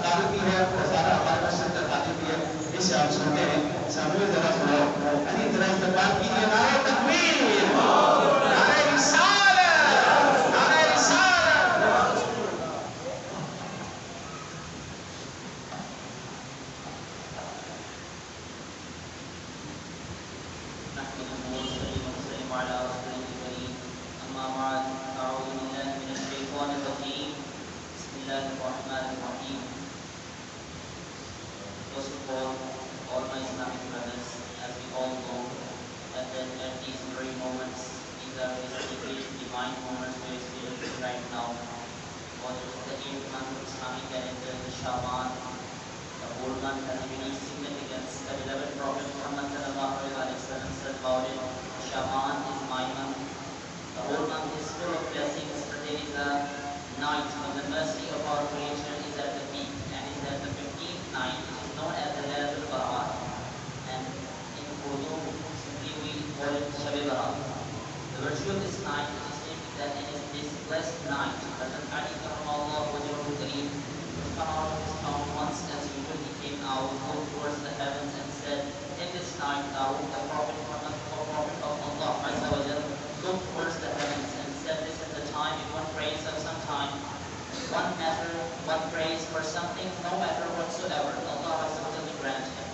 तारीफ भी है, सारा हमारे मस्जिद का तारीफ भी है। इसे आप सुनते हैं, सामने जरा सुनो, यानी जरा इस्तकबाल कीजिए, नारे तकबीर, नारे रिसालत, नारे रिसालत। First of all my Islamic brothers, as we all know, that at these very moments, these are basically divine moments we are experiencing right now. Because the 8th month of Islamic calendar, the Shaban, the whole month has a unique significance. The beloved Prophet Muhammad sallallahu alaihi wasallam said about it, Shaban is my month. The whole month is full of blessings, but there is a night when the mercy of our Creator is at the peak, and is at the 15th night, which is known as the Laylatul Barat. And in Urdu, simply we call it Shab-e-Barat. The virtue of this night is stated that it is this blessed night. Hazrat Ali Karramallahu wajhahu Kareem was come out of his town once, as usual. He came out, looked towards the heavens, and said, in this night, Dawood, the Prophet Muhammad, the Prophet of Allah Azza wa Jal, looked towards the heavens and said, this is the time if one prays of some time, one prays for something, no matter whatsoever, Allah Azza wa Jal will grant him.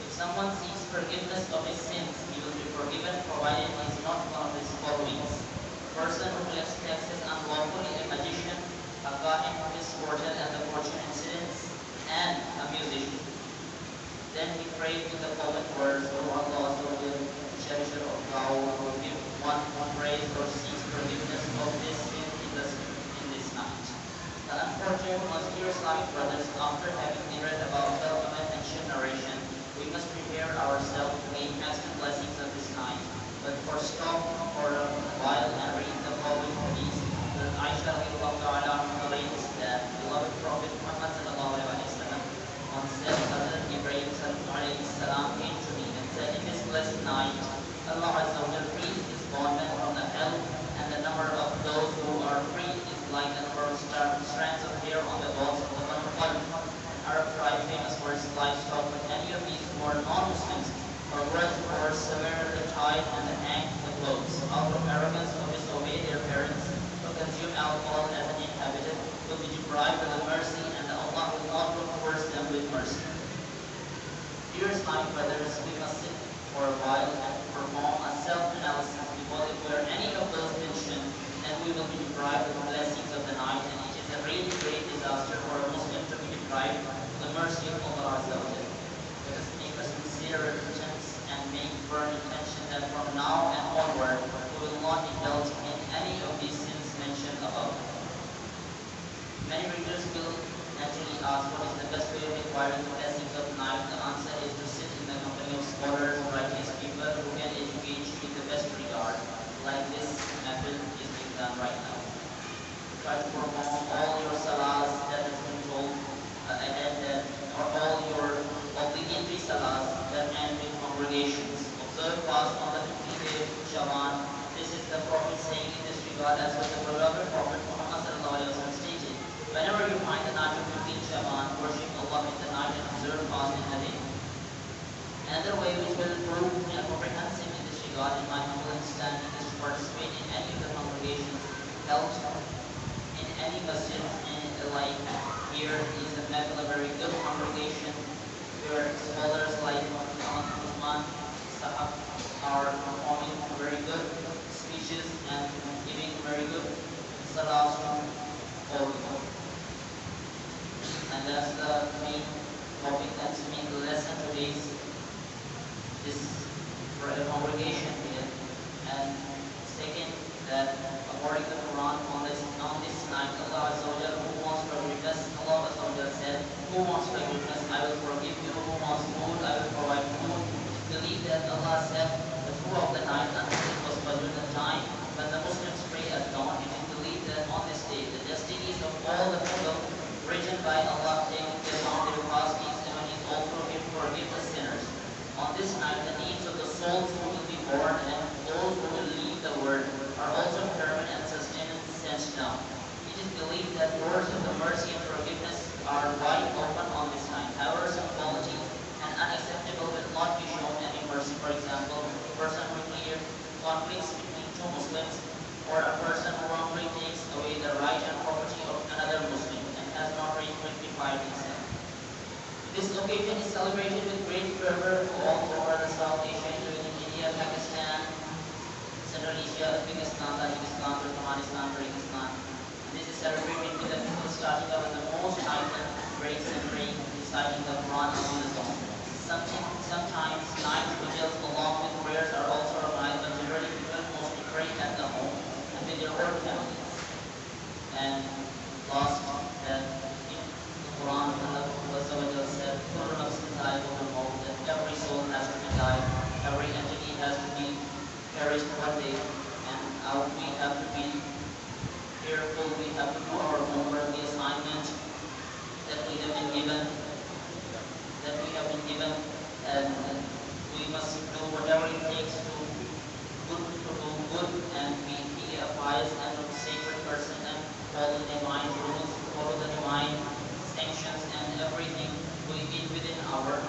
If someone seeks forgiveness of his sins, he will be forgiven, provided he is not one of his followings. A person who collects taxes unlawfully, a magician, a kahin who is fortune and the fortune incidents, and a musician. Then he prayed with the following words, O Allah Azza wa Jal, cherisher of Dawood, who give one who prays or seeks forgiveness of this sin in this night. The unfortunate most dear Islamic brothers, after having read about the mentioned narration, we must prepare ourselves to gain maximum blessings of this night. But for stop for a while and read the following hadith, that Aisha radiallahu ta'ala narrates that beloved Prophet Muhammad sallallahu alaihi wasallam once said, Hazrat Ibrahim sallallahu alaihi salam came to me and said, in this blessed night, Allah Azza wa Jal frees his bondmen from the hell, and the number of those who are free is like the number of strands of hair on the walls of the Banu Qalb, an Arab tribe famous for its livestock. But any of these who are non-Muslims are worth or severely tied and hanged to the clothes, out of arrogance to disobey their parents, to consume alcohol as an inhabitant, will be deprived of the mercy, and Allah will not look towards them with mercy. Dear Islamic brothers, we must sit for a while and perform a self-analysis, because if we are any of those mentioned, then we will be deprived of the blessings of the night, and it is a really great disaster for a Muslim to be deprived of the mercy of Allah Azza wa Jalla. Let us make a sincere repentance and make firm intention that from now and onward we will not indulge in any of these sins mentioned above. Many readers will naturally ask, what is the best way of acquiring the blessings of the night? The answer is to sit in the company of scholars, righteous people who can educate you in the best regard, like this method is being done right now. Try to perform all your salahs that has been told ahead, that or all your obligatory salahs that end with congregations. Observe fast on the 15th day of Shaban. This is the Prophet saying in this regard, as with the beloved Prophet Muhammad sallallahu alaihi wasallam stated, whenever you find the night of 15th Shaban, worship Allah in the night and observe fast in the day. Another way which will prove comprehensive in this regard, in my humble understanding, is to participate in any of the congregations held in any masjid, like here is a very good congregation where scholars like Muhammad Usman Sahab are performing very good speeches and giving very good salahs to all people. And that's the main topic, that's the main lesson today's this congregation here. And second, that according to the Quran, on this night, Allah Azza wa Jalla, who wants forgiveness, Allah Azza wa Jalla said, who wants forgiveness, I will forgive you. Who wants food, I will provide food. Believe that Allah said that throughout the night until it was Fajr, the time when the Muslims pray at dawn. It is believed that on this day, the destinies of all the people written by Allah take their capacities, and when He also forgive the sinners. On this night, the needs of the souls who will be born and those who will leave the world are also determined and sustained and sent down. It is believed that doors of the mercy and forgiveness are wide open on this time. However, some qualities and unacceptable will not be shown any mercy. For example, a person who clears conflicts between two Muslims, or a person who wrongly takes away the right and property of another Muslim and has not rectified himself. This occasion is celebrated with great fervor all over the South Asia, including India, Pakistan, Central Asia, Uzbekistan, Tajikistan, Turkmenistan, Kyrgyzstan. This is celebrated with the people starting out with the most heightened praise and praying, reciting the Quran on the song. Sometimes night vigils along with prayers are also organized, but generally people mostly pray at the home and with their own families. And last, that in the Quran, Allah said, "Kullu nafsin dha'iqatul maut," that every soul has to be died, every entity has to be perished one day, and we have to be careful, we have to do our homework, the assignment that we have been given, and we must do whatever it takes to do good and be a pious and a sacred person and follow the divine rules, follow the divine sanctions and everything we did within our